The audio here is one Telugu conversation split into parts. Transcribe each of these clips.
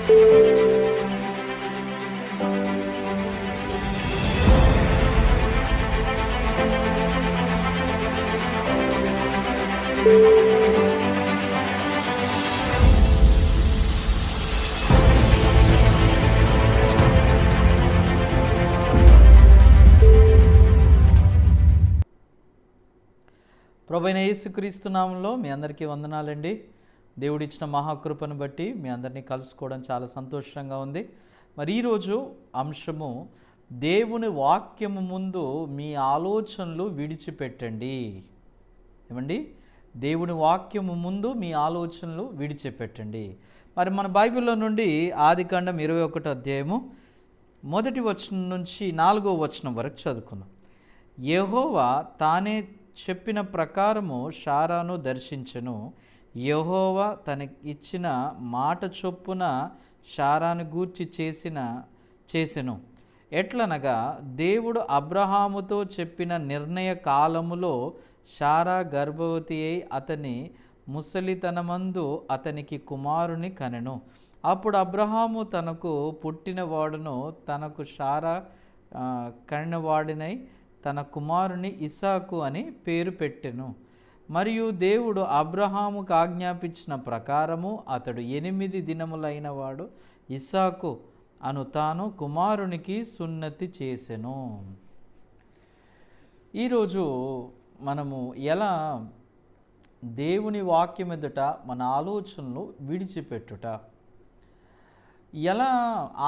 ప్రభువైన యేసుక్రీస్తు నామములో మీ అందరికీ వందనాలండి. దేవుడిచ్చిన మహాకృపను బట్టి మీ అందరినీ కలుసుకోవడం చాలా సంతోషంగా ఉంది. మరి ఈరోజు అంశము, దేవుని వాక్యము ముందు మీ ఆలోచనలు విడిచిపెట్టండి. ఏమండి, దేవుని వాక్యము ముందు మీ ఆలోచనలు విడిచిపెట్టండి. మరి మన బైబిల్లో నుండి ఆదికాండం 21వ అధ్యాయము 1వ వచనం నుంచి 4వ వచనం వరకు చదువుకుందాం. యెహోవా తానే చెప్పిన ప్రకారము శారాను దర్శించెను. యెహోవా తనకిచ్చిన మాట చొప్పున శారాను గూర్చి చేసెను. ఎట్లనగా దేవుడు అబ్రహాముతో చెప్పిన నిర్ణయ కాలములో శారా గర్భవతి అయి అతని ముసలితనమందు అతనికి కుమారుని కనెను. అప్పుడు అబ్రహాము తనకు పుట్టినవాడును తనకు శారా కనినవాడినై తన కుమారుని ఇస్సాకు అని పేరు పెట్టెను. మరియు దేవుడు అబ్రహాముకు ఆజ్ఞాపించిన ప్రకారము అతడు 8 దినములైన వాడు ఇస్సాకు అను తాను కుమారునికి సున్నతి చేసెను. ఈరోజు మనము ఎలా దేవుని వాక్యం ఎదుట మన ఆలోచనలు విడిచిపెట్టుట, ఎలా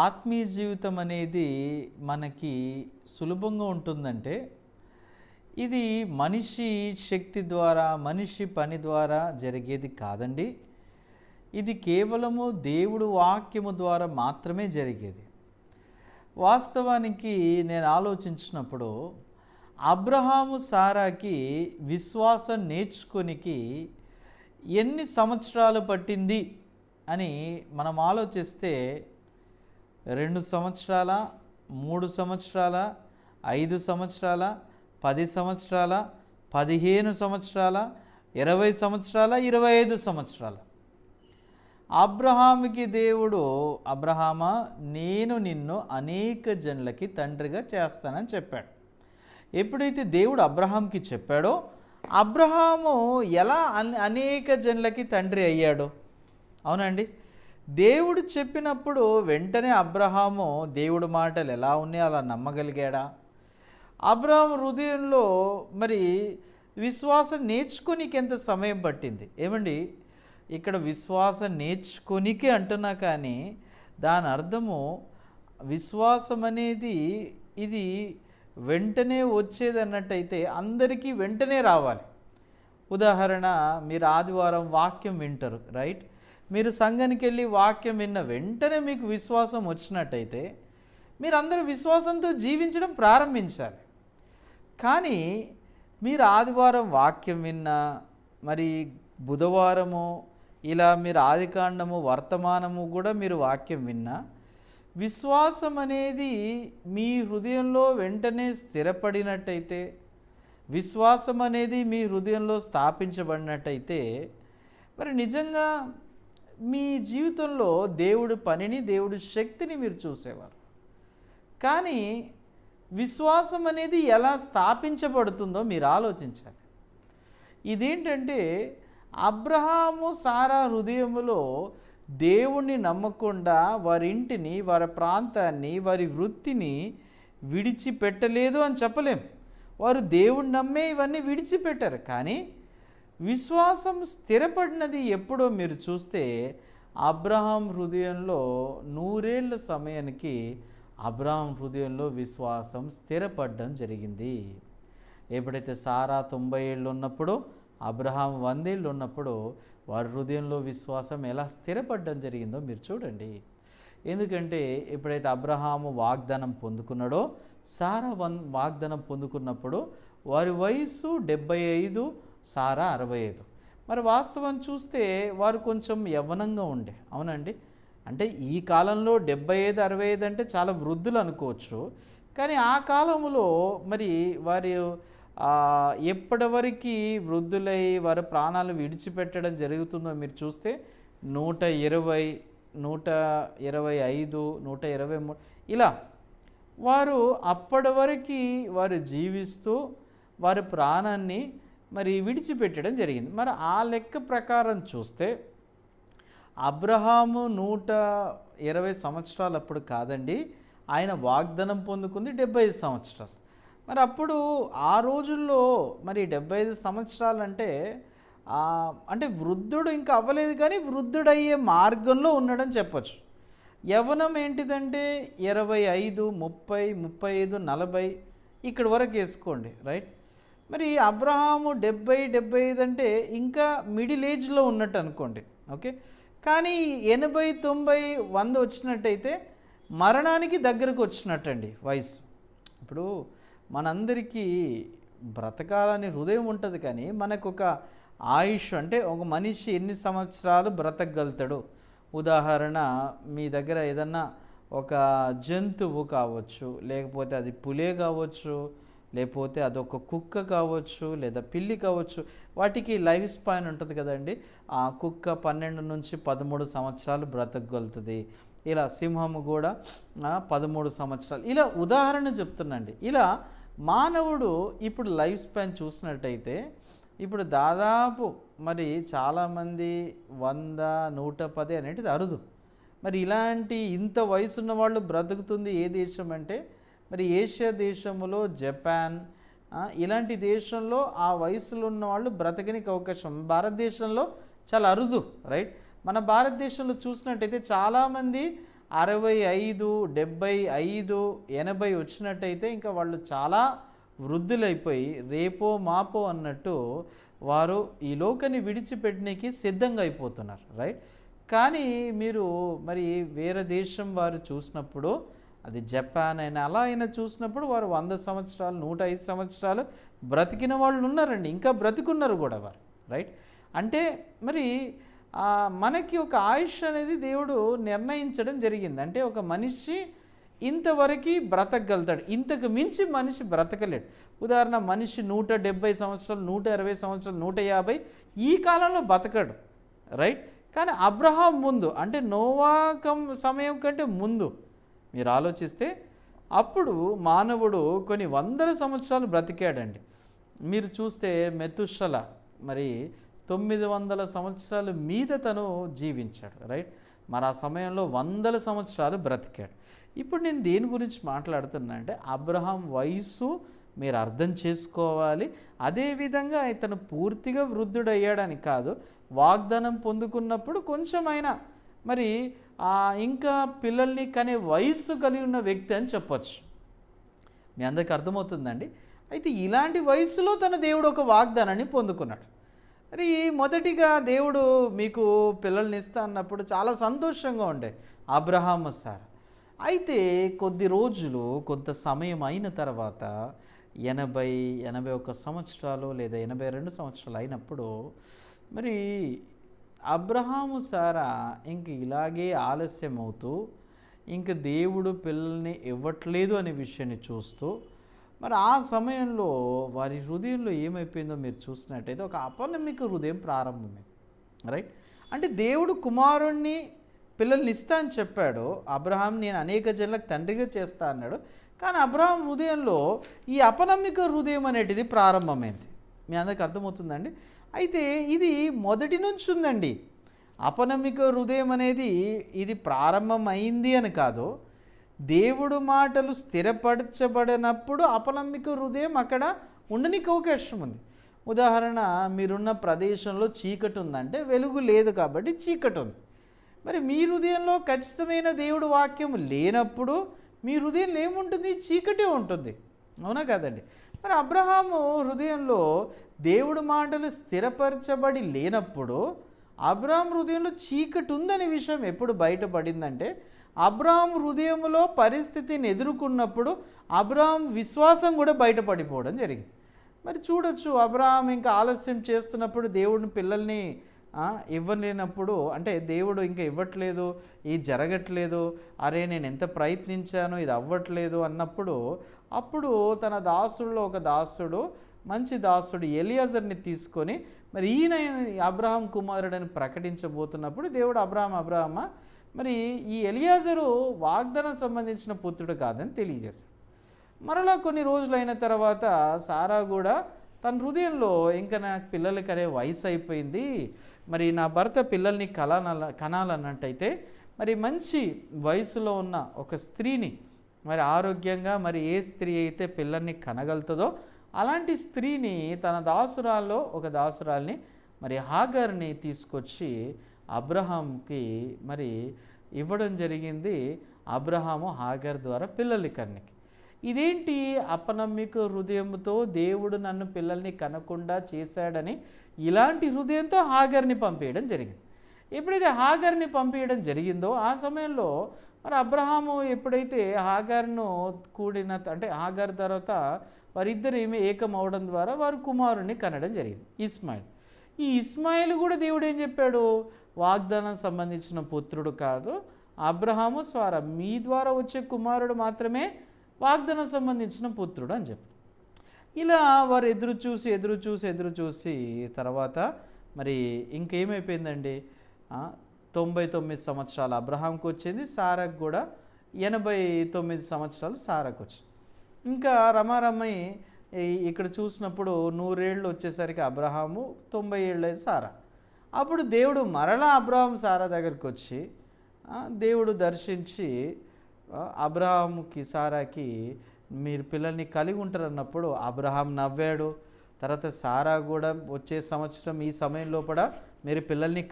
ఆత్మీయ జీవితం అనేది మనకి సులభంగా ఉంటుందంటే, ఇది మనిషి శక్తి ద్వారా, మనిషి పని ద్వారా జరిగేది కాదండి. ఇది కేవలము దేవుడు వాక్యము ద్వారా మాత్రమే జరిగేది. వాస్తవానికి నేను ఆలోచించినప్పుడు అబ్రహాము సారాకి విశ్వాసం నేర్చుకొనికి ఎన్ని సంవత్సరాలు పట్టింది అని మనం ఆలోచిస్తే 2 సంవత్సరాల, 3 సంవత్సరాల, 5 సంవత్సరాల, 10 సంవత్సరాల, 15 సంవత్సరాల, 20 సంవత్సరాల, 25 సంవత్సరాల. అబ్రహాముకి దేవుడు, అబ్రహామా నేను నిన్ను అనేక జనులకి తండ్రిగా చేస్తానని చెప్పాడు. ఎప్పుడైతే దేవుడు అబ్రహాంకి చెప్పాడో, అబ్రహాము ఎలా అనేక జనులకి తండ్రి అయ్యాడు? అవునండి, దేవుడు చెప్పినప్పుడు వెంటనే అబ్రహాము దేవుడి మాటలు ఎలా ఉన్నాయో అలా నమ్మగలిగాడా? అబ్రహాము హృదయంలో మరి విశ్వాసం నేర్చుకోనికి ఎంత సమయం పట్టింది? ఏమండి, ఇక్కడ విశ్వాసం నేర్చుకోనికి అంటున్నా, కానీ దాని అర్థము విశ్వాసం అనేది ఇది వెంటనే వచ్చేది అన్నట్టయితే అందరికీ వెంటనే రావాలి. ఉదాహరణ, మీరు ఆదివారం వాక్యం వింటారు, రైట్? మీరు సంఘానికి వెళ్ళి వాక్యం విన్న వెంటనే మీకు విశ్వాసం వచ్చినట్టయితే మీరందరూ విశ్వాసంతో జీవించడం ప్రారంభించాలి. కానీ మీరు ఆదివారం వాక్యం విన్నా, మరి బుధవారము ఇలా మీరు ఆదికాండము వర్తమానము కూడా మీరు వాక్యం విన్నా, విశ్వాసం అనేది మీ హృదయంలో వెంటనే స్థిరపడినట్టయితే, విశ్వాసం అనేది మీ హృదయంలో స్థాపించబడినట్టయితే, మరి నిజంగా మీ జీవితంలో దేవుడి పనిని, దేవుడి శక్తిని మీరు చూసేవారు. కానీ విశ్వాసం అనేది ఎలా స్థాపించబడుతుందో మీరు ఆలోచించాలి. ఇదేంటంటే, అబ్రహాము సారా హృదయములో దేవుణ్ణి నమ్మకుండా వారి ఇంటిని, వారి ప్రాంతాన్ని, వారి వృత్తిని విడిచిపెట్టలేదు అని చెప్పలేం. వారు దేవుణ్ణి నమ్మే ఇవన్నీ విడిచిపెట్టారు. కానీ విశ్వాసం స్థిరపడినది ఎప్పుడో మీరు చూస్తే, అబ్రహాం హృదయంలో 100 ఏళ్ల సమయానికి అబ్రహాం హృదయంలో విశ్వాసం స్థిరపడడం జరిగింది. ఎప్పుడైతే సారా 90 ఏళ్ళు ఉన్నప్పుడు, అబ్రహాం 100 ఏళ్ళు ఉన్నప్పుడు వారి హృదయంలో విశ్వాసం ఎలా స్థిరపడడం జరిగిందో మీరు చూడండి. ఎందుకంటే ఎప్పుడైతే అబ్రహాము వాగ్దానం పొందుకున్నాడో, సారా వాగ్దానం పొందుకున్నప్పుడు వారి వయస్సు 75, సారా 65. మరి వాస్తవం చూస్తే వారు కొంచెం యవ్వనంగా ఉండే, అవునండి. అంటే ఈ కాలంలో 75, 65 అంటే చాలా వృద్ధులు అనుకోవచ్చు. కానీ ఆ కాలంలో మరి వారి ఎప్పటివరకు వృద్ధులై వారి ప్రాణాలు విడిచిపెట్టడం జరుగుతుందో మీరు చూస్తే 120 125, 123 ఇలా వారు అప్పటి వరకు వారు జీవిస్తూ వారి ప్రాణాన్ని మరి విడిచిపెట్టడం జరిగింది. మరి ఆ లెక్క ప్రకారం చూస్తే అబ్రహాము 120 సంవత్సరాలు అప్పుడు కాదండి, ఆయన వాగ్దానం పొందుకుంది 75 సంవత్సరాలు. మరి అప్పుడు ఆ రోజుల్లో మరి 75 సంవత్సరాలు అంటే వృద్ధుడు ఇంకా అవ్వలేదు, కానీ వృద్ధుడయ్యే మార్గంలో ఉన్నాడని చెప్పచ్చు. యవ్వనం ఏంటిదంటే 25, 30, 35, 40 ఇక్కడ వరకు వేసుకోండి, రైట్. మరి అబ్రహాము 70, 75 అంటే ఇంకా మిడిల్ ఏజ్లో ఉన్నట్టు అనుకోండి, ఓకే. కానీ 80, 90, 100 వచ్చినట్టయితే మరణానికి దగ్గరకు వచ్చినట్టండి వయసు. ఇప్పుడు మనందరికీ బ్రతకాలని హృదయం ఉంటుంది, కానీ మనకు ఒక ఆయుష్ అంటే ఒక మనిషి ఎన్ని సంవత్సరాలు బ్రతకగలుగుతాడు. ఉదాహరణ, మీ దగ్గర ఏదన్నా ఒక జంతువు కావచ్చు, లేకపోతే అది పులే కావచ్చు, లేకపోతే అదొక కుక్క కావచ్చు, లేదా పిల్లి కావచ్చు, వాటికి లైఫ్ స్పాన్ ఉంటుంది కదండి. ఆ కుక్క 12 నుంచి 13 సంవత్సరాలు బ్రతకగలుగుతుంది. ఇలా సింహము కూడా 13 సంవత్సరాలు. ఇలా ఉదాహరణ చెప్తున్నాండి. ఇలా మానవుడు ఇప్పుడు లైఫ్ స్పాన్ చూసినట్టయితే ఇప్పుడు దాదాపు మరి చాలామంది 100, 110 అనేటిది అరుదు. మరి ఇలాంటి ఇంత వయసున్న వాళ్ళు బ్రతుకుతుంది ఏ దేశం అంటే మరి ఏషియా దేశంలో, జపాన్, ఇలాంటి దేశంలో ఆ వయసులో ఉన్న వాళ్ళు బ్రతకనికి అవకాశం. భారతదేశంలో చాలా అరుదు, రైట్. మన భారతదేశంలో చూసినట్టయితే చాలామంది 65, 75, 80 వచ్చినట్టయితే ఇంకా వాళ్ళు చాలా వృద్ధులైపోయి రేపో మాపో అన్నట్టు వారు ఈ లోకాన్ని విడిచిపెట్టడానికి సిద్ధంగా అయిపోతున్నారు, రైట్. కానీ మీరు మరి వేరే దేశం వారు చూసినప్పుడు, అది జపాన్ అయినా అలా అయినా చూసినప్పుడు వారు 100 సంవత్సరాలు, 105 సంవత్సరాలు బ్రతికిన వాళ్ళు ఉన్నారండి, ఇంకా బ్రతికున్నారు కూడా వారు, రైట్. అంటే మరి మనకి ఒక ఆయుష్ అనేది దేవుడు నిర్ణయించడం జరిగింది. అంటే ఒక మనిషి ఇంతవరకు బ్రతకగలుగుతాడు, ఇంతకు మించి మనిషి బ్రతకలేడు. ఉదాహరణ, మనిషి 170 సంవత్సరాలు, 120 సంవత్సరాలు, 150 ఈ కాలంలో బతకడు, రైట్. కానీ అబ్రహాం ముందు, అంటే నోవా సమయం కంటే ముందు మీరు ఆలోచిస్తే అప్పుడు మానవుడు కొన్ని వందల సంవత్సరాలు బ్రతికాడండి. మీరు చూస్తే మెతుషల మరి 900 సంవత్సరాల మీద తను జీవించాడు, రైట్. మరి ఆ సమయంలో వందల సంవత్సరాలు బ్రతికాడు. ఇప్పుడు నేను దేని గురించి మాట్లాడుతున్నా అంటే అబ్రహాం వయసు మీరు అర్థం చేసుకోవాలి. అదేవిధంగా ఇతను పూర్తిగా వృద్ధుడయ్యాడని కాదు, వాగ్దానం పొందుకున్నప్పుడు కొంచెమైనా మరి ఇంకా పిల్లల్ని కనే వయస్సు కలిగి ఉన్న వ్యక్తి అని చెప్పచ్చు. మీ అందరికీ అర్థమవుతుందండి. అయితే ఇలాంటి వయసులో తన దేవుడు ఒక వాగ్దానాన్ని పొందుకున్నాడు. మరి మొదటిగా దేవుడు మీకు పిల్లల్ని ఇస్తా అన్నప్పుడు చాలా సంతోషంగా ఉండే అబ్రహాము సార్. అయితే కొద్ది రోజులు కొంత సమయం అయిన తర్వాత 80, 81 సంవత్సరాలు లేదా 82 సంవత్సరాలు అయినప్పుడు మరి అబ్రహాము సారా ఇంక ఇలాగే ఆలస్యం అవుతూ ఇంక దేవుడు పిల్లల్ని ఇవ్వట్లేదు అనే విషయాన్ని చూస్తూ మరి ఆ సమయంలో వారి హృదయంలో ఏమైపోయిందో మీరు చూసినట్టయితే ఒక అపనమ్మిక హృదయం ప్రారంభమైంది, రైట్. అంటే దేవుడు కుమారుణ్ణి పిల్లల్ని ఇస్తా అని చెప్పాడు. అబ్రహాం నేను అనేక జనులకు తండ్రిగా చేస్తా అన్నాడు. కానీ అబ్రహాం హృదయంలో ఈ అపనమ్మిక హృదయం అనేటిది ప్రారంభమైంది. మీ అందరికి అర్థమవుతుందండి. అయితే ఇది మొదటి నుంచి ఉందండి. అపనమ్మిక హృదయం అనేది ఇది ప్రారంభమైంది అని కాదు, దేవుడు మాటలు స్థిరపరచబడినప్పుడు అపనమ్మిక హృదయం అక్కడ ఉండనికి అవకాశం ఉంది. ఉదాహరణ, మీరున్న ప్రదేశంలో చీకటి ఉందంటే వెలుగు లేదు కాబట్టి చీకటి ఉంది. మరి మీ హృదయంలో ఖచ్చితమైన దేవుడు వాక్యం లేనప్పుడు మీ హృదయంలో ఏముంటుంది? చీకటే ఉంటుంది, అవునా కదండి. మరి అబ్రహాము హృదయంలో దేవుడు మాటలు స్థిరపరచబడి లేనప్పుడు అబ్రహాం హృదయంలో చీకటి ఉందనే విషయం ఎప్పుడు బయటపడిందంటే అబ్రహాం హృదయంలో పరిస్థితిని ఎదుర్కొన్నప్పుడు అబ్రహాం విశ్వాసం కూడా బయటపడిపోవడం జరిగింది. మరి చూడొచ్చు, అబ్రహాం ఇంకా ఆలస్యం చేస్తున్నప్పుడు దేవుడిని పిల్లల్ని ఇవ్వలేనప్పుడు, అంటే దేవుడు ఇంకా ఇవ్వట్లేదు, ఇది జరగట్లేదు, అరే నేను ఎంత ప్రయత్నించాను ఇది అవ్వట్లేదు అన్నప్పుడు అప్పుడు తన దాసుల్లో ఒక దాసుడు, మంచి దాసుడు ఎలియాజర్ని తీసుకొని మరి ఈయన అబ్రహాం కుమారుడని ప్రకటించబోతున్నప్పుడు దేవుడు అబ్రహామా మరి ఈ ఎలియాజరు వాగ్దానం సంబంధించిన పుత్రుడు కాదని తెలియజేశాడు. మరలా కొన్ని రోజులైన తర్వాత సారా కూడా తన హృదయంలో ఇంకా నాకు పిల్లలకి కనే వయసు అయిపోయింది, మరి నా భర్త పిల్లల్ని కనాలన్నట్టయితే మరి మంచి వయసులో ఉన్న ఒక స్త్రీని, మరి ఆరోగ్యంగా మరి ఏ స్త్రీ అయితే పిల్లల్ని కనగలుగుతుందో అలాంటి స్త్రీని తన దాసురాల్లో ఒక దాసురాల్ని మరి హాగర్ని తీసుకొచ్చి అబ్రహాంకి మరి ఇవ్వడం జరిగింది. అబ్రహాము హాగర్ ద్వారా పిల్లల్ని కన్నికి. ఇదేంటి అపనమ్మిక హృదయంతో దేవుడు నన్ను పిల్లల్ని కనకుండా చేశాడని ఇలాంటి హృదయంతో హాగర్ని పంపేయడం జరిగింది. ఎప్పుడైతే హాగర్ని పంపించడం జరిగిందో ఆ సమయంలో మరి అబ్రహాము ఎప్పుడైతే హాగర్ను అంటే హాగర్ తర్వాత వారిద్దరు ఏకం అవడం ద్వారా వారు కుమారుణ్ణి కనడం జరిగింది, ఇస్మాయిల్. ఈ ఇస్మాయిల్ కూడా దేవుడు ఏం చెప్పాడు, వాగ్దానం సంబంధించిన పుత్రుడు కాదు, అబ్రహాము స్వారా మీ ద్వారా వచ్చే కుమారుడు మాత్రమే వాగ్దానం సంబంధించిన పుత్రుడు అని చెప్పి ఇలా వారు ఎదురు చూసి తర్వాత మరి ఇంకేమైపోయిందండి, 99 సంవత్సరాలు అబ్రహాంకి వచ్చింది, సారాకు కూడా 89 సంవత్సరాలు సారాకు వచ్చింది. ఇంకా రమారమ్మాయి ఇక్కడ చూసినప్పుడు 100 ఏళ్ళు వచ్చేసరికి అబ్రహాము, 90 ఏళ్ళు సారా. అప్పుడు దేవుడు మరలా అబ్రహాం సారా దగ్గరికి వచ్చి దేవుడు దర్శించి అబ్రహాముకి సారాకి మీరు పిల్లల్ని కలిగి ఉంటారన్నప్పుడు అబ్రహాం నవ్వాడు. తర్వాత సారా కూడా వచ్చే సంవత్సరం ఈ సమయం లోపల మీరు పిల్లల్ని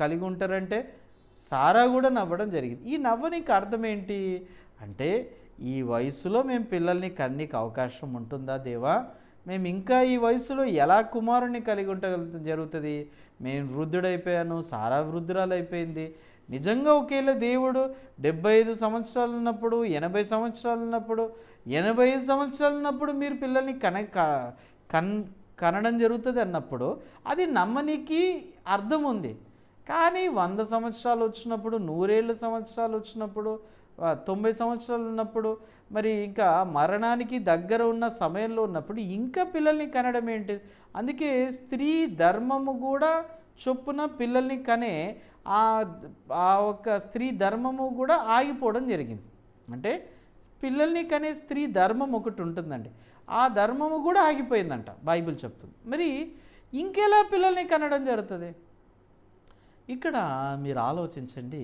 కలిగి ఉంటారంటే సారా కూడా నవ్వడం జరిగింది. ఈ నవ్వనికి అర్థం ఏంటి అంటే, ఈ వయసులో మేము పిల్లల్ని కన్నీకి అవకాశం ఉంటుందా దేవా, మేము ఇంకా ఈ వయసులో ఎలా కుమారుణ్ణి కలిగి జరుగుతుంది, మేము వృద్ధుడైపోయాను, సారా వృద్ధురాలు అయిపోయింది. నిజంగా ఒకేలా దేవుడు 75 సంవత్సరాలు ఉన్నప్పుడు, 80 సంవత్సరాలు ఉన్నప్పుడు, 85 సంవత్సరాలు ఉన్నప్పుడు మీరు పిల్లల్ని కనడం జరుగుతుంది అన్నప్పుడు అది నమ్మనికి అర్థం ఉంది. కానీ 100 సంవత్సరాలు వచ్చినప్పుడు, 100 సంవత్సరాలు వచ్చినప్పుడు, 90 సంవత్సరాలు ఉన్నప్పుడు, మరి ఇంకా మరణానికి దగ్గర ఉన్న సమయంలో ఉన్నప్పుడు ఇంకా పిల్లల్ని కనడం ఏంటి? అందుకే స్త్రీ ధర్మము కూడా చొప్పున పిల్లల్ని కనే ఆ ఒక స్త్రీ ధర్మము కూడా ఆగిపోవడం జరిగింది. అంటే పిల్లల్ని కనే స్త్రీ ధర్మం ఒకటి ఉంటుందండి, ఆ ధర్మము కూడా ఆగిపోయిందంట బైబిల్ చెప్తుంది. మరి ఇంకెలా పిల్లల్ని కనడం జరుగుతుంది? ఇక్కడ మీరు ఆలోచించండి,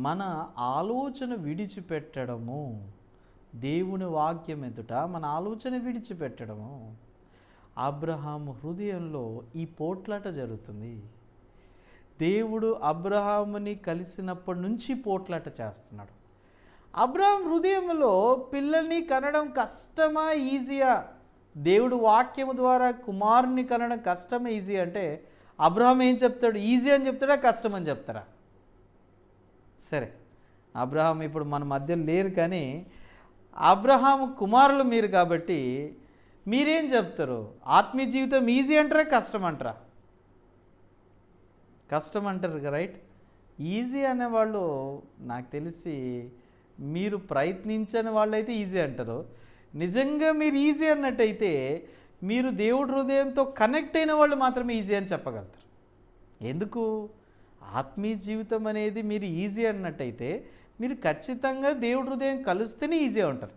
మన ఆలోచన విడిచిపెట్టడము, దేవుని వాక్యం ఎదుట మన ఆలోచన విడిచిపెట్టడము. అబ్రహాము హృదయంలో ఈ పోట్లాట జరుగుతుంది. దేవుడు అబ్రహాముని కలిసినప్పటి నుంచి పోట్లాట చేస్తున్నాడు. అబ్రహాం హృదయంలో పిల్లల్ని కనడం కష్టమా ఈజీయా? దేవుడు వాక్యము ద్వారా కుమారుని కనడం కష్టమా ఈజీ అంటే అబ్రహాం ఏం చెప్తాడు, ఈజీ అని చెప్తాడా కష్టం అని చెప్తారా? సరే, అబ్రహాం ఇప్పుడు మన మధ్య లేరు, కానీ అబ్రహాం కుమారులు మీరు కాబట్టి మీరేం చెప్తారు? ఆత్మీయ జీవితం ఈజీ అంటారా కష్టం అంటారా? కష్టం అంటారు, రైట్? ఈజీ అనేవాళ్ళు నాకు తెలిసి మీరు ప్రయత్నించని వాళ్ళైతే ఈజీ అంటారు. నిజంగా మీరు ఈజీ అన్నట్టయితే మీరు దేవుడి హృదయంతో కనెక్ట్ అయిన వాళ్ళు మాత్రమే ఈజీ అని చెప్పగలుగుతారు. ఎందుకు? ఆత్మీయ జీవితం అనేది మీరు ఈజీ అన్నట్టయితే మీరు ఖచ్చితంగా దేవుడి హృదయం కలిస్తేనే ఈజీ ఉంటారు.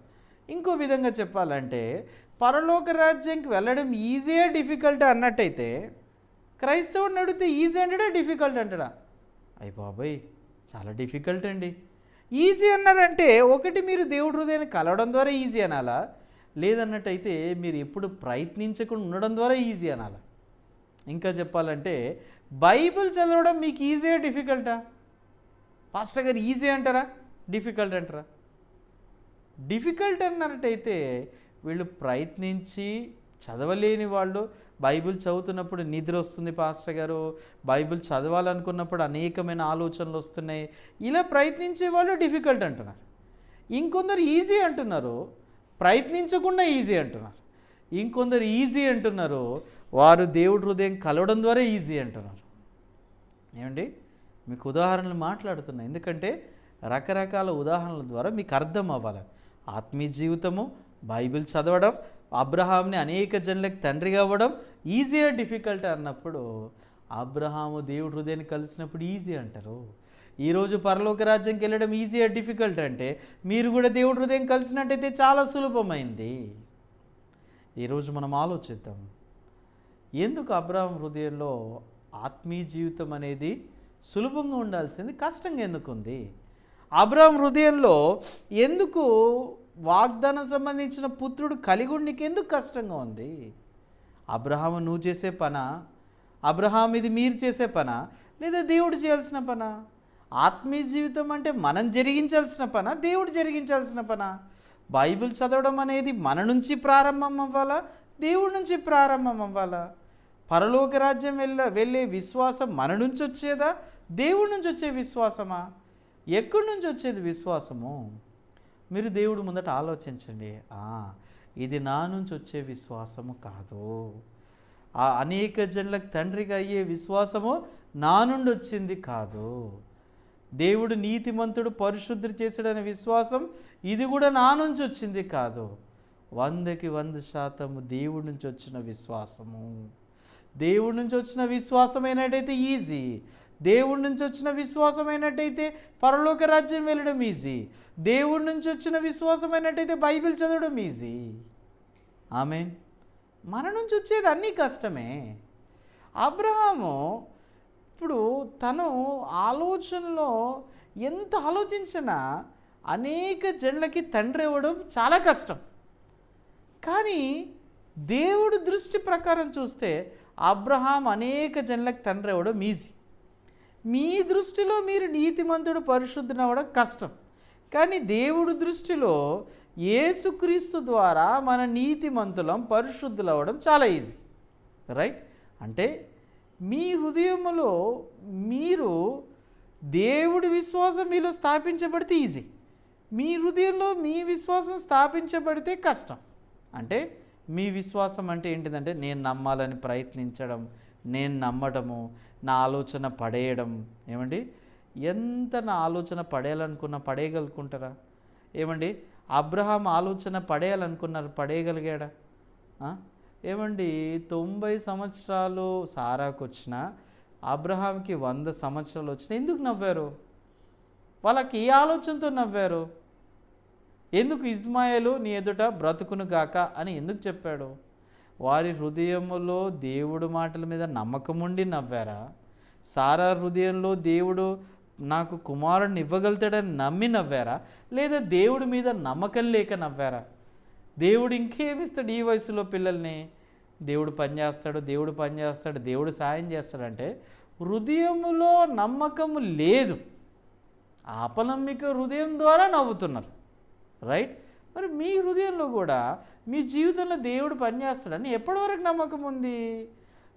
ఇంకో విధంగా చెప్పాలంటే పరలోక రాజ్యానికి వెళ్ళడం ఈజీయా డిఫికల్ట్ అన్నట్టయితే క్రైస్తవుడిని అడిగితే ఈజీ అంటాడా డిఫికల్ట్ అంటాడా? అయ్య బాబాయ్ చాలా డిఫికల్ట్ అండి. ఈజీ అన్నారంటే ఒకటి మీరు దేవుడి హృదయాన్ని కలవడం ద్వారా ఈజీ అనాలా, లేదన్నట్టయితే మీరు ఎప్పుడు ప్రయత్నించకుండా ఉండడం ద్వారా ఈజీ అనాలా? ఇంకా చెప్పాలంటే బైబిల్ చదవడం మీకు ఈజీయా డిఫికల్టా? పాస్టర్ గారు ఈజీ అంటారా డిఫికల్ట్ అంటారా? డిఫికల్ట్ అన్నట్టయితే వీళ్ళు ప్రయత్నించి చదవలేని వాళ్ళు, బైబిల్ చదువుతున్నప్పుడు నిద్ర వస్తుంది పాస్టర్ గారు, బైబిల్ చదవాలనుకున్నప్పుడు అనేకమైన ఆలోచనలు వస్తున్నాయి, ఇలా ప్రయత్నించే వాళ్ళు డిఫికల్ట్ అంటున్నారు. ఇంకొందరు ఈజీ అంటున్నారు, ప్రయత్నించకుండా ఈజీ అంటున్నారు. ఇంకొందరు ఈజీ అంటున్నారు, వారు దేవుడి హృదయం కలవడం ద్వారా ఈజీ అంటున్నారు. ఏమండి, మీకు ఉదాహరణలు మాట్లాడుతున్నా, ఎందుకంటే రకరకాల ఉదాహరణల ద్వారా మీకు అర్థం అవ్వాలని. ఆత్మీయ జీవితము, బైబిల్ చదవడం, అబ్రహాంని అనేక జనులకు తండ్రిగా అవ్వడం ఈజీయా డిఫికల్ట్ అన్నప్పుడు అబ్రహాము దేవుడి హృదయాన్ని కలిసినప్పుడు ఈజీ అంటారు. ఈరోజు పరలోక రాజ్యంకి వెళ్ళడం ఈజీ డిఫికల్ట్ అంటే మీరు కూడా దేవుడి హృదయం కలిసినట్టయితే చాలా సులభమైంది. ఈరోజు మనం ఆలోచిద్దాం, ఎందుకు అబ్రహాం హృదయంలో ఆత్మీయ జీవితం అనేది సులభంగా ఉండాల్సింది కష్టంగా ఎందుకు ఉంది? అబ్రహాం హృదయంలో ఎందుకు వాగ్దానం సంబంధించిన పుత్రుడు కలిగి ఉండడానికి ఎందుకు కష్టంగా ఉంది? అబ్రహాము నువ్వు చేసే పనా? అబ్రహాం ఇది మీరు చేసే పనా? లేదా దేవుడు చేయాల్సిన పనా? ఆత్మీయ జీవితం అంటే మనం జరిగించాల్సిన పనా, దేవుడు జరిగించాల్సిన పనా? బైబిల్ చదవడం అనేది మన నుంచి ప్రారంభం అవ్వాలా, దేవుడి నుంచి ప్రారంభం అవ్వాలా? పరలోక రాజ్యం వెళ్ళే విశ్వాసం మన నుంచి వచ్చేదా, దేవుడి నుంచి వచ్చే విశ్వాసమా? ఎక్కడి నుంచి వచ్చేది విశ్వాసము? మీరు దేవుడు ముందట ఆలోచించండి. ఇది నా నుంచి వచ్చే విశ్వాసము కాదు, ఆ అనేక జనులకు తండ్రిగా అయ్యే విశ్వాసము నా నుండి వచ్చింది కాదు. దేవుడు నీతిమంతుడు పరిశుద్ధి చేసాడనే విశ్వాసం ఇది కూడా నా నుంచి వచ్చింది కాదు. 100కి 100% దేవుడి నుంచి వచ్చిన విశ్వాసము. దేవుడి నుంచి వచ్చిన విశ్వాసం అయినట్టయితే ఈజీ. దేవుడి నుంచి వచ్చిన విశ్వాసం అయినట్టయితే పరలోక రాజ్యం వెళ్ళడం ఈజీ. దేవుడి నుంచి వచ్చిన విశ్వాసం అయినట్టయితే బైబిల్ చదవడం ఈజీ. ఆమేన్. మన నుంచి వచ్చేది అన్నీ కష్టమే. అబ్రహాము ఇప్పుడు తను ఆలోచనలో ఎంత ఆలోచించినా అనేక జనులకి తండ్రి ఇవ్వడం చాలా కష్టం. కానీ దేవుడు దృష్టి ప్రకారం చూస్తే అబ్రహాం అనేక జనులకు తండ్రి ఇవ్వడం ఈజీ. మీ దృష్టిలో మీరు నీతిమంతుడు పరిశుద్ధుడు అవ్వడం కష్టం. కానీ దేవుడి దృష్టిలో యేసుక్రీస్తు ద్వారా మన నీతిమంతులం పరిశుద్ధులు అవ్వడం చాలా ఈజీ. రైట్? అంటే మీ హృదయంలో మీరు దేవుడి విశ్వాసం మీలో స్థాపించబడితే ఈజీ. మీ హృదయంలో మీ విశ్వాసం స్థాపించబడితే కష్టం. అంటే మీ విశ్వాసం అంటే ఏంటిదంటే నేను నమ్మాలని ప్రయత్నించడం, నేను నమ్మడము, నా ఆలోచన పడేయడం. ఏమండి, ఎంత నా ఆలోచన పడేయగలుగుకుంటారా? ఏమండి, అబ్రహాం ఆలోచన పడేయాలనుకున్నారు, పడేయగలిగాడా? ఏమండి, 90 సంవత్సరాలు సారాకు వచ్చిన అబ్రహాంకి 100 సంవత్సరాలు వచ్చినా ఎందుకు నవ్వారు? వాళ్ళకి ఏ ఆలోచనతో నవ్వారు? ఎందుకు ఇస్మాయేలు నీ ఎదుట బ్రతుకును గాక అని ఎందుకు చెప్పాడు? వారి హృదయములో దేవుడు మాటల మీద నమ్మకం ఉండి నవ్వారా? సారా హృదయంలో దేవుడు నాకు కుమారుడిని ఇవ్వగలుగుతాడని నమ్మి నవ్వారా? లేదా దేవుడి మీద నమ్మకం లేక నవ్వారా? దేవుడు ఇంకేమిస్తాడు ఈ వయసులో పిల్లల్ని? దేవుడు పనిచేస్తాడు, దేవుడు పనిచేస్తాడు, దేవుడు సాయం చేస్తాడంటే హృదయములో నమ్మకము లేదు. అపనమ్మిక హృదయం ద్వారా నవ్వుతున్నారు. రైట్? మరి మీ హృదయంలో కూడా మీ జీవితంలో దేవుడు పనిచేస్తాడని ఎప్పటి వరకు నమ్మకం ఉంది?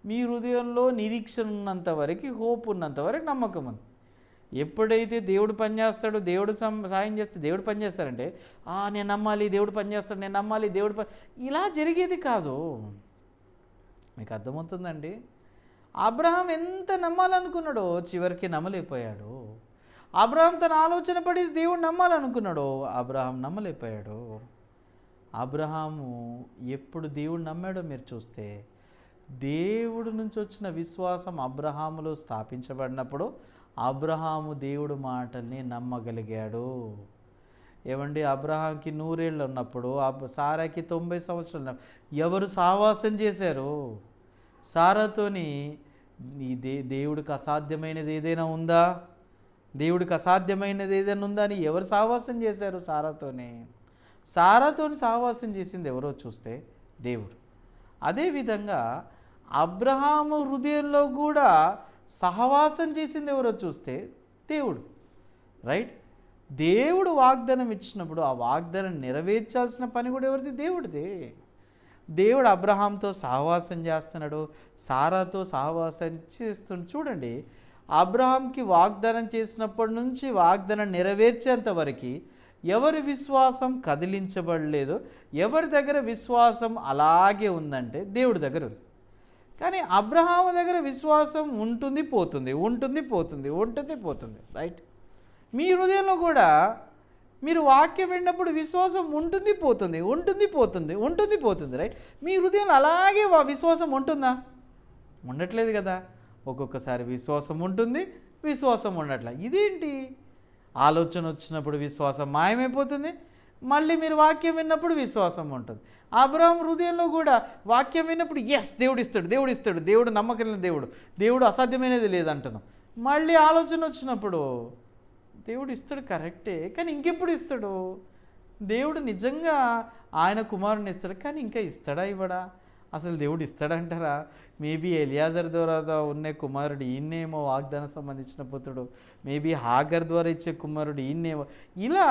మీ హృదయంలో నిరీక్షణ ఉన్నంత వరకు, హోప్ ఉన్నంత వరకు నమ్మకం ఉంది. ఎప్పుడైతే దేవుడు పనిచేస్తాడు, దేవుడు సాయం చేస్తే దేవుడు పనిచేస్తాడంటే నేను నమ్మాలి, దేవుడు పనిచేస్తాడు, నేను నమ్మాలి, దేవుడు ఇలా జరిగేది కాదు. మీకు అర్థమవుతుందండి? అబ్రహాం ఎంత నమ్మాలనుకున్నాడో చివరికి నమ్మలేకపోయాడు. అబ్రహాం తన ఆలోచన పడి దేవుడు నమ్మాలనుకున్నాడు, అబ్రహాం నమ్మలేకపోయాడు. అబ్రహాము ఎప్పుడు దేవుడు నమ్మాడో మీరు చూస్తే, దేవుడి నుంచి వచ్చిన విశ్వాసం అబ్రహాములో స్థాపించబడినప్పుడు అబ్రహాము దేవుడు మాటల్ని నమ్మగలిగాడు. ఏమండి, అబ్రహాంకి 100 ఏళ్ళు ఉన్నప్పుడు సారాకి 90 సంవత్సరాలు ఎవరు సావాసం చేశారు? సారాతోని దేవుడికి అసాధ్యమైనది ఏదైనా ఉందా? దేవుడికి అసాధ్యమైనది ఏదైనా ఉందా అని ఎవరు సావాసం చేశారు? సారాతోని సావాసం చేసింది ఎవరో చూస్తే దేవుడు. అదేవిధంగా అబ్రహాము హృదయంలో కూడా సహవాసం చేసింది ఎవరో చూస్తే దేవుడు. రైట్? దేవుడు వాగ్దానం ఇచ్చినప్పుడు ఆ వాగ్దానం నెరవేర్చాల్సిన పని కూడా ఎవరిది? దేవుడిదే. దేవుడు అబ్రహాంతో సహవాసం చేస్తున్నాడు, సారాతో సహవాసం చేస్తున్నాడు. చూడండి, అబ్రహాంకి వాగ్దానం చేసినప్పటి నుంచి వాగ్దానం నెరవేర్చేంత వరకు ఎవరి విశ్వాసం కదిలించబడలేదు, ఎవరి దగ్గర విశ్వాసం అలాగే ఉందంటే దేవుడి దగ్గర ఉంది. కానీ అబ్రహాము దగ్గర విశ్వాసం ఉంటుంది పోతుంది, ఉంటుంది పోతుంది, ఉంటుంది పోతుంది. రైట్? మీ హృదయంలో కూడా మీరు వాక్యం విన్నప్పుడు విశ్వాసం ఉంటుంది పోతుంది, ఉంటుంది పోతుంది, ఉంటుంది పోతుంది. రైట్? మీ హృదయంలో అలాగే విశ్వాసం ఉంటుందా? ఉండట్లేదు కదా. ఒక్కొక్కసారి విశ్వాసం ఉంటుంది, విశ్వాసం ఉండట్ల. ఇదేంటి? ఆలోచన వచ్చినప్పుడు విశ్వాసం మాయమైపోతుంది, మళ్ళీ మీరు వాక్యం విన్నప్పుడు విశ్వాసం ఉంటుంది. అబ్రహాం హృదయంలో కూడా వాక్యం విన్నప్పుడు ఎస్ దేవుడు ఇస్తాడు, దేవుడు ఇస్తాడు, దేవుడు నమ్మకం దేవుడు, దేవుడు అసాధ్యమైనది లేదంటున్నాం. మళ్ళీ ఆలోచన వచ్చినప్పుడు దేవుడు ఇస్తాడు కరెక్టే, కానీ ఇంకెప్పుడు ఇస్తాడు? దేవుడు నిజంగా ఆయన కుమారుని ఇస్తాడు, కానీ ఇంకా ఇస్తాడా ఇవ్వడా? అసలు దేవుడు ఇస్తాడంటారా? మేబీ ఎలియాజర్ ద్వారా ఉన్న కుమారుడు ఈయన్నేమో, వాగ్దానం సంబంధించిన పుత్రుడు, మేబీ హాగర్ ద్వారా ఇచ్చే కుమారుడు ఈయన్నేమో. ఇలా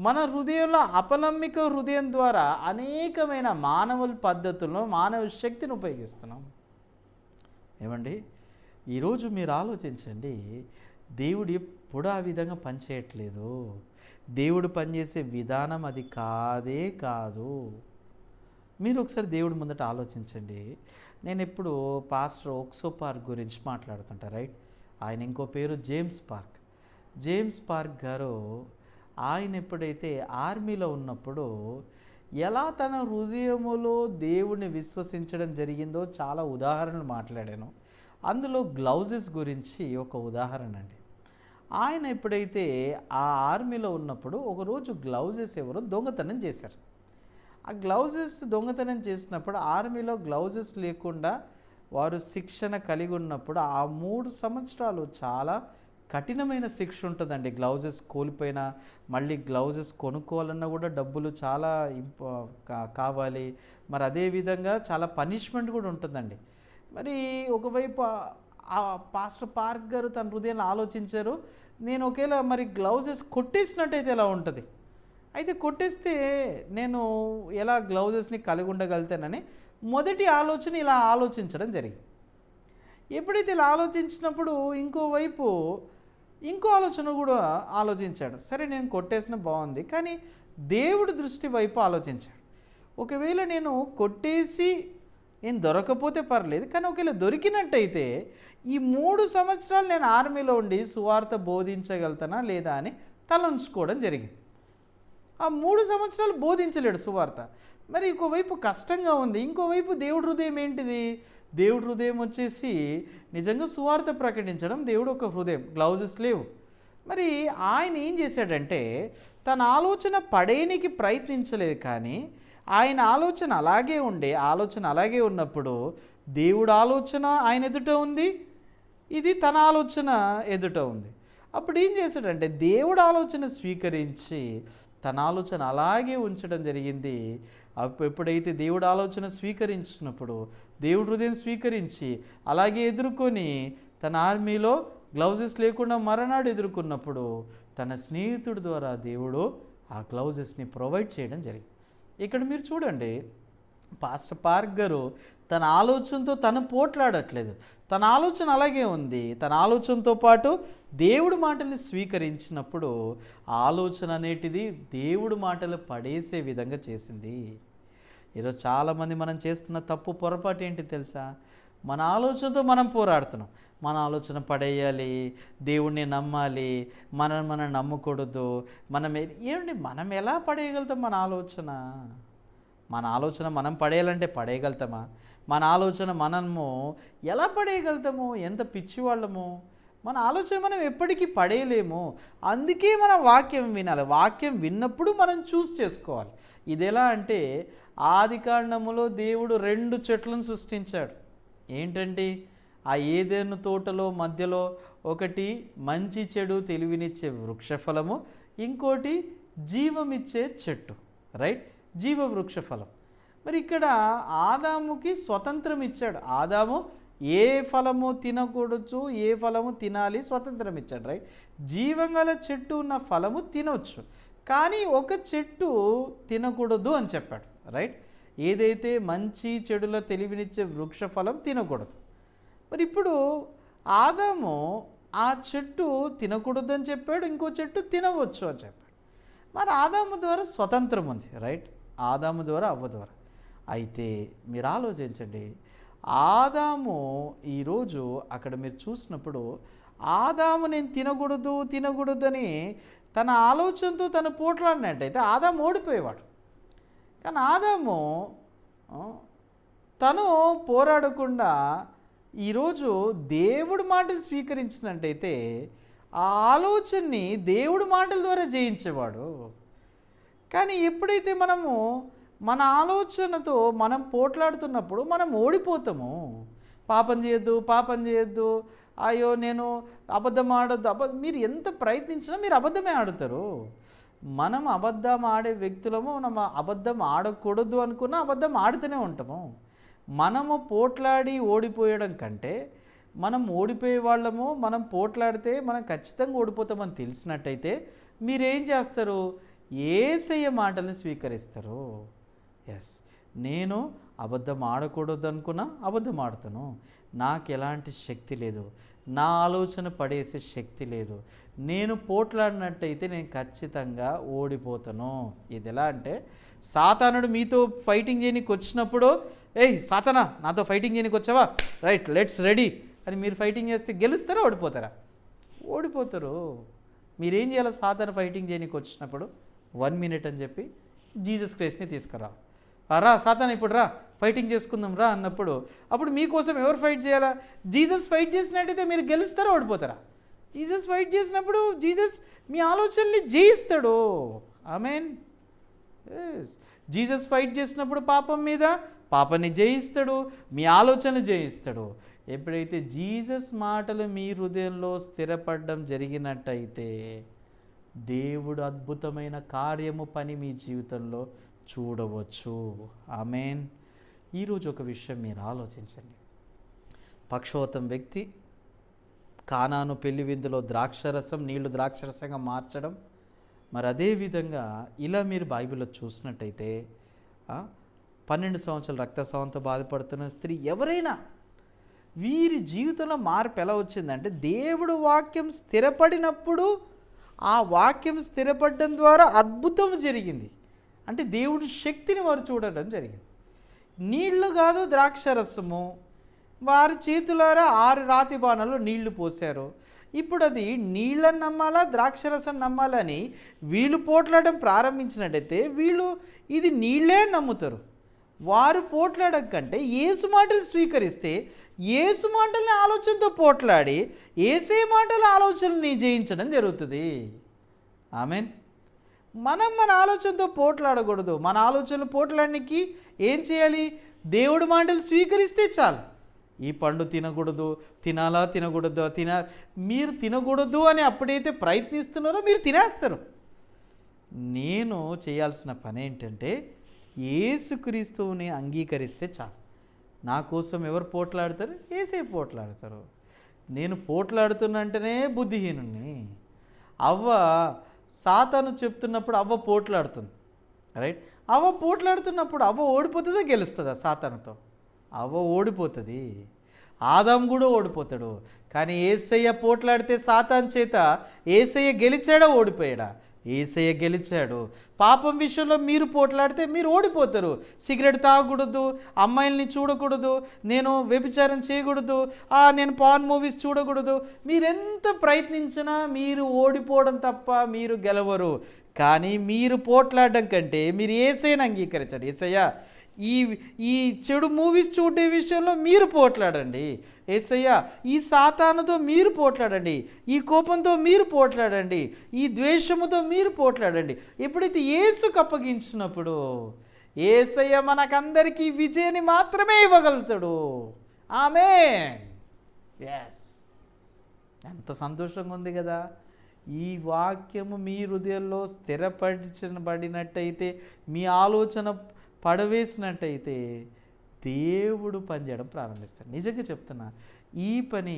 మన హృదయంలో అపనమ్మిక హృదయం ద్వారా అనేకమైన మానవుల పద్ధతులను, మానవ శక్తిని ఉపయోగిస్తున్నాం. ఏమండి, ఈరోజు మీరు ఆలోచించండి, దేవుడు ఎప్పుడు ఆ విధంగా పనిచేయట్లేదు. దేవుడు పనిచేసే విధానం అది కాదే కాదు. మీరు ఒకసారి దేవుడి ముందట ఆలోచించండి. నేను ఎప్పుడు పాస్టర్ ఓక్సో పార్క్ గురించి మాట్లాడుతుంటా, రైట్? ఆయన ఇంకో పేరు జేమ్స్ పార్క్. జేమ్స్ పార్క్ గారు ఆయన ఎప్పుడైతే ఆర్మీలో ఉన్నప్పుడు ఎలా తన హృదయములో దేవుడిని విశ్వసించడం జరిగిందో చాలా ఉదాహరణలు మాట్లాడాను. అందులో గ్లౌజెస్ గురించి ఒక ఉదాహరణ అండి. ఆయన ఎప్పుడైతే ఆ ఆర్మీలో ఉన్నప్పుడు ఒకరోజు గ్లౌజెస్ ఎవరో దొంగతనం చేశారు. ఆ గ్లౌజెస్ దొంగతనం చేసినప్పుడు ఆర్మీలో గ్లౌజెస్ లేకుండా వారు శిక్షణ కలిగి ఉన్నప్పుడు ఆ 3 సంవత్సరాలు చాలా కఠినమైన శిక్ష ఉంటుందండి. గ్లౌజెస్ కోల్పోయినా మళ్ళీ గ్లౌజెస్ కొనుక్కోవాలన్నా కూడా డబ్బులు చాలా కావాలి. మరి అదేవిధంగా చాలా పనిష్మెంట్ కూడా ఉంటుందండి. మరి ఒకవైపు ఆ పాస్టర్ పార్క్ గారు తన హృదయంలో ఆలోచించారు, నేను ఒకేలా మరి గ్లౌజెస్ కొట్టేసినట్టయితే ఎలా ఉంటుంది, అయితే కొట్టేస్తే నేను ఎలా గ్లౌజెస్ని కలిగి ఉండగలుగుతానని మొదటి ఆలోచన ఇలా ఆలోచించడం జరిగింది. ఎప్పుడైతే ఇలా ఆలోచించినప్పుడు ఇంకోవైపు ఇంకో ఆలోచన కూడా ఆలోచించాడు. సరే నేను కొట్టేసిన బాగుంది, కానీ దేవుడి దృష్టి వైపు ఆలోచించాడు. ఒకవేళ నేను కొట్టేసి నేను దొరకపోతే పర్లేదు, కానీ ఒకవేళ దొరికినట్టయితే ఈ 3 సంవత్సరాలు నేను ఆర్మీలో ఉండి సువార్త బోధించగలుగుతానా లేదా అని తలంచుకోవడం జరిగింది. ఆ 3 సంవత్సరాలు బోధించలేడు సువార్త. మరి ఇంకోవైపు కష్టంగా ఉంది, ఇంకోవైపు దేవుడి హృదయం ఏంటిది? దేవుడి హృదయం వచ్చేసి నిజంగా సువార్త ప్రకటించడం దేవుడు ఒక హృదయం, గ్లౌజెస్ లేవు. మరి ఆయన ఏం చేశాడంటే తన ఆలోచన పడేయనికి ప్రయత్నించలేదు, కానీ ఆయన ఆలోచన అలాగే ఉన్నప్పుడు దేవుడు ఆలోచన ఆయన ఎదుట ఉంది, ఇది తన ఆలోచన ఎదుట ఉంది. అప్పుడు ఏం చేశాడంటే దేవుడు ఆలోచన స్వీకరించి తన ఆలోచన అలాగే ఉంచడం జరిగింది. ఎప్పుడైతే దేవుడు ఆలోచన స్వీకరించినప్పుడు దేవుడు హృదయం స్వీకరించి అలాగే ఎదుర్కొని తన ఆర్మీలో గ్లౌజెస్ లేకుండా మరణాడు ఎదుర్కొన్నప్పుడు తన స్నేహితుడి ద్వారా దేవుడు ఆ గ్లౌజెస్ని ప్రొవైడ్ చేయడం జరిగింది. ఇక్కడ మీరు చూడండి, పాస్టర్ పార్క్ గారు తన ఆలోచనతో తను పోట్లాడట్లేదు, తన ఆలోచన అలాగే ఉంది. తన ఆలోచనతో పాటు దేవుడి మాటల్ని స్వీకరించినప్పుడు ఆలోచన అనేటిది దేవుడి మాటలు పడేసే విధంగా చేసింది. ఈరోజు చాలామంది మనం చేస్తున్న తప్పు పొరపాటు ఏంటి తెలుసా? మన ఆలోచనతో మనం పోరాడుతున్నాం. మన ఆలోచన పడేయాలి, దేవుణ్ణి నమ్మాలి, మనం నమ్మకూడదు. మనం ఎలా పడేయగలుగుతాం? మన ఆలోచన మనం పడేయాలంటే పడేయగలుగుతామా? మన ఆలోచన మనము ఎలా పడేయగలుగుతాము? ఎంత పిచ్చివాళ్ళము! మన ఆలోచన మనం ఎప్పటికీ పడేయలేము. అందుకే మనం వాక్యం వినాలి. వాక్యం విన్నప్పుడు మనం చూస్ చేసుకోవాలి. ఇది ఎలా అంటే ఆదికాండములో దేవుడు 2 చెట్లను సృష్టించాడు. ఏంటంటే ఆ ఏదెను తోటలో మధ్యలో ఒకటి మంచి చెడు తెలివినిచ్చే వృక్షఫలము, ఇంకోటి జీవమిచ్చే చెట్టు, రైట్? జీవ వృక్షఫలం. మరి ఇక్కడ ఆదాముకి స్వతంత్రం ఇచ్చాడు. ఆదాము ఏ ఫలము తినకూడదు, ఏ ఫలము తినాలి స్వతంత్రం ఇచ్చాడు, రైట్? జీవంగల చెట్టు ఉన్న ఫలము తినవచ్చు, కానీ ఒక చెట్టు తినకూడదు అని చెప్పాడు, రైట్? ఏదైతే మంచి చెడుల తెలివినిచ్చే వృక్ష ఫలం తినకూడదు. మరి ఇప్పుడు ఆదాము ఆ చెట్టు తినకూడదు అని చెప్పాడు, ఇంకో చెట్టు తినవచ్చు అని చెప్పాడు. మరి ఆదాము ద్వారా స్వతంత్రం ఉంది, రైట్? ఆదాము ద్వారా అవ్వ ద్వారా. అయితే మీరు ఆలోచించండి, ఆదాము ఈరోజు అక్కడ మీరు చూసినప్పుడు ఆదాము నేను తినకూడదని తన ఆలోచనతో తను పోట్లాడినట్టయితే ఆదాము ఓడిపోయేవాడు. కానీ ఆదాము తను పోరాడకుండా ఈరోజు దేవుడు మాటలు స్వీకరించినట్టయితే ఆ ఆలోచనని దేవుడు మాటల ద్వారా జయించేవాడు. కానీ ఎప్పుడైతే మనము మన ఆలోచనతో మనం పోట్లాడుతున్నప్పుడు మనం ఓడిపోతాము. పాపం చేయొద్దు, పాపం చేయొద్దు, అయ్యో నేను అబద్ధం ఆడొద్దు, మీరు ఎంత ప్రయత్నించినా మీరు అబద్ధమే ఆడుతారు. మనం అబద్ధం ఆడే వ్యక్తులము, మనం అబద్ధం ఆడకూడదు అనుకున్నా అబద్ధం ఆడుతూనే ఉంటాము. మనము పోట్లాడి ఓడిపోయడం కంటే మనం ఓడిపోయే వాళ్ళము, మనం పోట్లాడితే మనం ఖచ్చితంగా ఓడిపోతామని తెలిసినట్టయితే మీరేం చేస్తారు? యేసయ్య మాటలను స్వీకరిస్తారు. ఎస్, నేను అబద్ధం ఆడకూడదు అనుకున్నా అబద్ధం ఆడుతాను, నాకు ఎలాంటి శక్తి లేదు, నా ఆలోచన పడేసే శక్తి లేదు, నేను పోట్లాడినట్టయితే నేను ఖచ్చితంగా ఓడిపోతాను. ఇది ఎలా అంటే, సాతానుడు మీతో ఫైటింగ్ చేయడానికి వచ్చినప్పుడు, ఏయ్ సాతానా నాతో ఫైటింగ్ చేయడానికి వచ్చావా, రైట్ లెట్స్ రెడీ అని మీరు ఫైటింగ్ చేస్తే గెలుస్తారా ఓడిపోతారా? ఓడిపోతారు. మీరేం చేయాలి? సాతాను ఫైటింగ్ చేయడానికి వచ్చినప్పుడు 1 minute అని చెప్పి జీసస్ క్రైస్ట్ని తీసుకురా, రా సాతాను ఇప్పుడు రా ఫైటింగ్ చేసుకుందాం రా అన్నప్పుడు, అప్పుడు మీకోసం ఎవరు ఫైట్ చేయాలా? జీసస్ ఫైట్ చేసినట్టయితే మీరు గెలుస్తారా ఓడిపోతారా? జీసస్ ఫైట్ చేసినప్పుడు జీసస్ మీ ఆలోచనని జయిస్తాడు. ఆమేన్. జీసస్ ఫైట్ చేసినప్పుడు పాపం మీద పాపాన్ని జయిస్తాడు, మీ ఆలోచనలు జయిస్తాడు. ఎప్పుడైతే జీసస్ మాటలు మీ హృదయంలో స్థిరపడడం జరిగినట్టయితే దేవుడు అద్భుతమైన కార్యము పని మీ జీవితంలో చూడవచ్చు. ఆమేన్. ఈరోజు ఒక విషయం మీరు ఆలోచించండి. పక్షవాతం వ్యక్తి కానాను పెళ్లి విందులో ద్రాక్షరసం నీళ్లు ద్రాక్షరసంగా మార్చడం, మరి అదేవిధంగా ఇలా మీరు బైబిల్లో చూసినట్టయితే 12 సంవత్సరాలు రక్తస్రావంతో బాధపడుతున్న స్త్రీ ఎవరైనా వీరి జీవితంలో మార్పు ఎలా వచ్చిందంటే, దేవుడు వాక్యం స్థిరపడినప్పుడు ఆ వాక్యం స్థిరపడడం ద్వారా అద్భుతం జరిగింది. అంటే దేవుడి శక్తిని వారు చూడడం జరిగింది. నీళ్లు కాదు ద్రాక్షరసము, వారి చేతులారా 6 రాతి బాణాలు నీళ్లు పోశారు. ఇప్పుడు అది నీళ్ళని నమ్మాలా ద్రాక్షరసం నమ్మాలని వీళ్ళు పోట్లాడడం ప్రారంభించినట్టయితే వీళ్ళు ఇది నీళ్ళే నమ్ముతారు. వారు పోట్లాడడం కంటే యేసు మాటలు స్వీకరిస్తే యేసు మాటల్ని ఆలోచనతో పోట్లాడి యేసే మాటల ఆలోచనని జయించడం జరుగుతుంది. ఆమేన్. మనం మన ఆలోచనతో పోట్లాడకూడదు. మన ఆలోచనలు పోట్లాడడానికి ఏం చేయాలి? దేవుడి మాటలు స్వీకరిస్తే చాలు. ఈ పండు తినకూడదు, తినాలా తినకూడదు, మీరు తినకూడదు అని అప్పుడైతే ప్రయత్నిస్తున్నారో మీరు తినేస్తారు. నేను చేయాల్సిన పని ఏంటంటే యేసుక్రీస్తువుని అంగీకరిస్తే చాలు. నా కోసం ఎవరు పోట్లాడతారు? యేసే పోట్లాడతారు. నేను పోట్లాడుతున్నంటేనే బుద్ధిహీనుని. అవ్వ సాతాను చెప్తున్నప్పుడు అవ్వ పోట్లాడుతుంది, రైట్? అవ్వ పోట్లాడుతున్నప్పుడు అవ్వ ఓడిపోతుందా గెలుస్తుందా? సాతానుతో అవ్వ ఓడిపోతుంది. ఆదాం కూడా ఓడిపోతాడు. కానీ యేసయ్య పోట్లాడితే సాతాను చేత యేసయ్య గెలిచాడా ఓడిపోయాడా? యేసయ్య గెలిచాడు. పాపం విషయంలో మీరు పోట్లాడితే మీరు ఓడిపోతారు. సిగరెట్ తాగకూడదు, అమ్మాయిల్ని చూడకూడదు, నేను వ్యభిచారం చేయకూడదు, నేను పాన్ మూవీస్ చూడకూడదు, మీరెంత ప్రయత్నించినా మీరు ఓడిపోవడం తప్ప మీరు గెలవరు. కానీ మీరు పోట్లాడడం కంటే మీరు యేసయ్యని అంగీకరించండి. యేసయ్య ఈ చెడు మూవీస్ చూడే విషయంలో మీరు పోట్లాడండి. యేసయ్య ఈ సాతానుతో మీరు పోట్లాడండి, ఈ కోపంతో మీరు పోట్లాడండి, ఈ ద్వేషముతో మీరు పోట్లాడండి. ఎప్పుడైతే యేసుకు అప్పగించినప్పుడు యేసయ్య మనకందరికీ విజయాన్ని మాత్రమే ఇవ్వగలుగుతాడు. ఆమేన్. ఎస్, ఎంత సంతోషంగా ఉంది కదా. ఈ వాక్యము మీ హృదయంలో స్థిరపరచబడినట్టయితే, మీ ఆలోచన పడవేసినట్టయితే దేవుడు పనిచేయడం ప్రారంభిస్తాడు. నిజంగా చెప్తున్నా, ఈ పని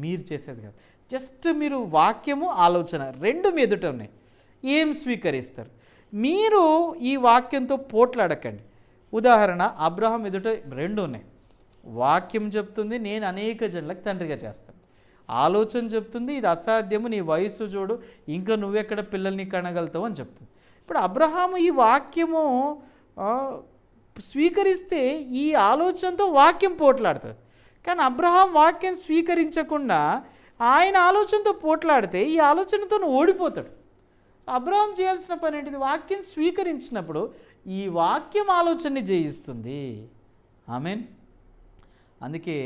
మీరు చేసేది కాదు. జస్ట్ మీరు వాక్యము ఆలోచన 2 మీ ఎదుట ఉన్నాయి. ఏం స్వీకరిస్తారు? మీరు ఈ వాక్యంతో పోట్లాడకండి. ఉదాహరణ, అబ్రహాం ఎదుట 2 ఉన్నాయి. వాక్యం చెప్తుంది నేను అనేక జనులకు తండ్రిగా చేస్తాను. ఆలోచన చెప్తుంది ఇది అసాధ్యము, నీ వయస్సు చూడు, ఇంకా నువ్వెక్కడ పిల్లల్ని కనగలుగుతావు అని చెప్తుంది. ఇప్పుడు అబ్రహాము ఈ వాక్యము స్వీకరిస్తే ఈ ఆలోచనతో వాక్యం పోట్లాడుతుంది. కానీ అబ్రహాం వాక్యం స్వీకరించకుండా ఆయన ఆలోచనతో పోట్లాడితే ఈ ఆలోచనతో ఓడిపోతాడు. అబ్రహాం చేయాల్సిన పని ఏంటిది? వాక్యం స్వీకరించినప్పుడు ఈ వాక్యం ఆలోచనని జయిస్తుంది. ఆమేన్. అందుకే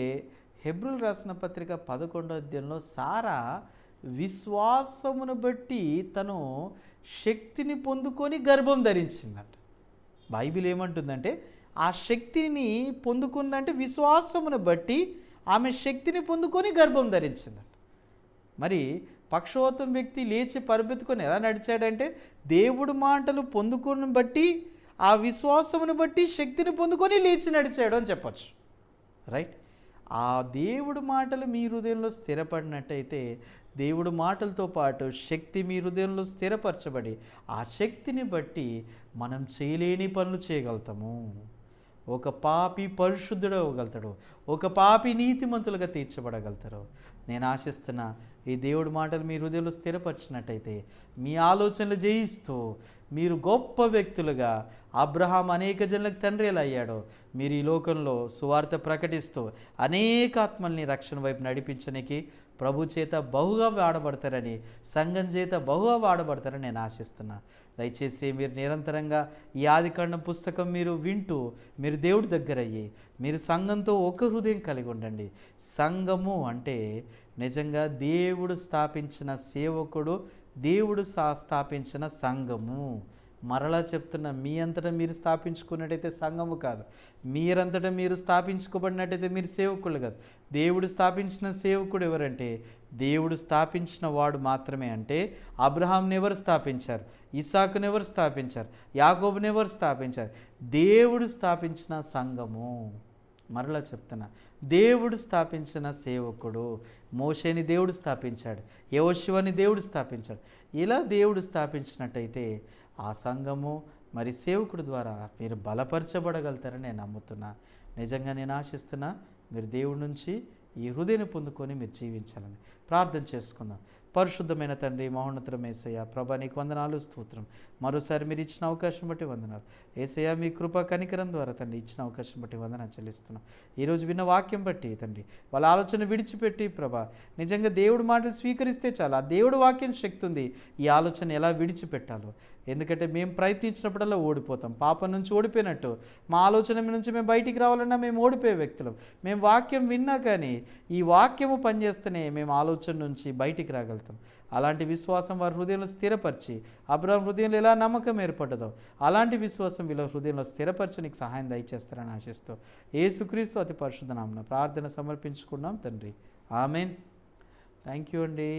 హెబ్రోలు రాసిన పత్రిక 11వ అధ్యాయంలో సారా విశ్వాసమును బట్టి తను శక్తిని పొందుకొని గర్భం ధరించిందంట. బైబిల్ ఏమంటుందంటే ఆ శక్తిని పొందుకుందంటే విశ్వాసమును బట్టి ఆమె శక్తిని పొందుకొని గర్భం ధరించిందంట. మరి పక్షవాతం వ్యక్తి లేచి పరిపెత్తుకొని ఎలా నడిచాడంటే దేవుడు మాటలు పొందుకొని బట్టి ఆ విశ్వాసమును బట్టి శక్తిని పొందుకొని లేచి నడిచాడు అని చెప్పచ్చు. రైట్. ఆ దేవుడు మాటలు మీ హృదయంలో స్థిరపడినట్టయితే దేవుడు మాటలతో పాటు శక్తి మీ హృదయంలో స్థిరపరచబడి ఆ శక్తిని బట్టి మనం చేయలేని పనులు చేయగలుగుతాము. ఒక పాపి పరిశుద్ధుడు అవ్వగలుగుతాడు, ఒక పాపి నీతిమంతులుగా తీర్చబడగలుగుతారు. నేను ఆశిస్తున్నా ఈ దేవుడి మాటలు మీ హృదయంలో స్థిరపరిచినట్టయితే మీ ఆలోచనలు జయిస్తూ మీరు గొప్ప వ్యక్తులుగా, అబ్రహాం అనేక జనులకు తండ్రి ఎలా అయ్యాడో మీరు ఈ లోకంలో సువార్త ప్రకటిస్తూ అనేక ఆత్మల్ని రక్షణ వైపు నడిపించడానికి ప్రభు చేత బహుగా వాడబడతారని, సంఘం చేత బహుగా వాడబడతారని నేను ఆశిస్తున్నా. దయచేసి మీరు నిరంతరంగా ఈ ఆదికాండం పుస్తకం మీరు వింటూ మీరు దేవుడి దగ్గర అయ్యి మీరు సంఘంతో ఒక హృదయం కలిగి ఉండండి. సంఘము అంటే నిజంగా దేవుడు స్థాపించిన సేవకుడు, దేవుడు స్థాపించిన సంఘము. మరలా చెప్తున్నా, మీ అంతటా మీరు స్థాపించుకున్నట్టయితే సంఘము కాదు, మీరంతటా మీరు స్థాపించుకోబడినట్టయితే మీరు సేవకులు కాదు. దేవుడు స్థాపించిన సేవకుడు ఎవరంటే దేవుడు స్థాపించిన వాడు మాత్రమే. అంటే అబ్రహాంని ఎవరు స్థాపించారు, ఇస్సాకుని ఎవరు స్థాపించారు, యాకోబుని ఎవరు స్థాపించారు? దేవుడు స్థాపించిన సంఘము. మరలా చెప్తున్నా, దేవుడు స్థాపించిన సేవకుడు. మోషేని దేవుడు స్థాపించాడు, యెహోషువని దేవుడు స్థాపించాడు. ఇలా దేవుడు స్థాపించినట్టయితే ఆ సంఘము మరి సేవకుడు ద్వారా మీరు బలపరచబడగలుగుతారని నేను నమ్ముతున్నా. నిజంగా నేను ఆశిస్తున్నా మీరు దేవుడి నుంచి ఈ హృదయాన్ని పొందుకొని మీరు జీవించాలని ప్రార్థన చేసుకుందాం. పరిశుద్ధమైన తండ్రి, మహోన్నతమైన యేసయ్య, ప్రభా నీకు వందనాలు, స్తోత్రం. మరోసారి మీరు ఇచ్చిన అవకాశం బట్టి వందనాలు యేసయ్య. మీ కృపా కనికరం ద్వారా తండ్రి ఇచ్చిన అవకాశం బట్టి వందనాలు చెల్లిస్తున్నాం. ఈరోజు విన్న వాక్యం బట్టి తండ్రి వాళ్ళ ఆలోచన విడిచిపెట్టి ప్రభా నిజంగా దేవుడు మాటలు స్వీకరిస్తే చాలు. ఆ దేవుడు వాక్యం శక్తి ఉంది ఈ ఆలోచన ఎలా విడిచిపెట్టాలో. ఎందుకంటే మేము ప్రయత్నించినప్పుడల్లా ఓడిపోతాం, పాపం నుంచి ఓడిపోయినట్టు. మా ఆలోచన నుంచి మేము బయటికి రావాలన్నా మేము ఓడిపోయే వ్యక్తులం. మేము వాక్యం విన్నా కానీ ఈ వాక్యము పనిచేస్తేనే మేము ఆలోచన నుంచి బయటికి రాగలుగుతాం. అలాంటి విశ్వాసం వారి హృదయంలో స్థిరపరిచి, అబ్రహాం హృదయంలో ఎలా నమ్మకం ఏర్పడ్డదో అలాంటి విశ్వాసం వీళ్ళ హృదయంలో స్థిరపరిచి నీకు సహాయం దయచేస్తారని ఆశిస్తూ యేసుక్రీస్తు అతి పరిశుద్ధ నామమున ప్రార్థన సమర్పించుకున్నాం తండ్రి. ఆమెన్. థ్యాంక్ యూ అండి.